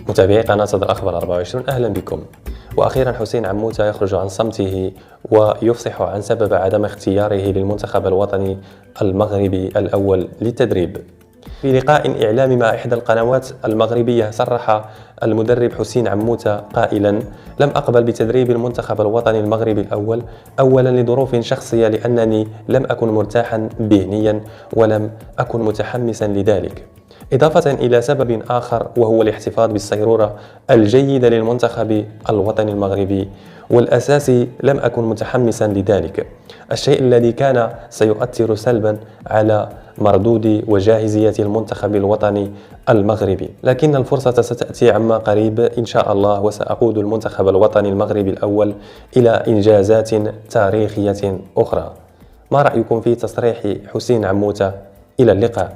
متابعي قناة صدر أخبار 24 أهلا بكم. وأخيرا حسين عموتة يخرج عن صمته ويفصح عن سبب عدم اختياره للمنتخب الوطني المغربي الأول للتدريب. في لقاء إعلامي مع إحدى القنوات المغربية صرح المدرب حسين عموتة قائلا: لم أقبل بتدريب المنتخب الوطني المغربي الأول، أولا لظروف شخصية لأنني لم أكن مرتاحا ذهنيا ولم أكن متحمسا لذلك، إضافة إلى سبب آخر وهو الاحتفاظ بالصيرورة الجيدة للمنتخب الوطني المغربي، والأساسي لم أكن متحمسا لذلك، الشيء الذي كان سيؤثر سلبا على مردود وجاهزية المنتخب الوطني المغربي، لكن الفرصة ستأتي عما قريب إن شاء الله، وسأقود المنتخب الوطني المغربي الأول إلى إنجازات تاريخية أخرى. ما رأيكم في تصريح حسين عموتة؟ إلى اللقاء.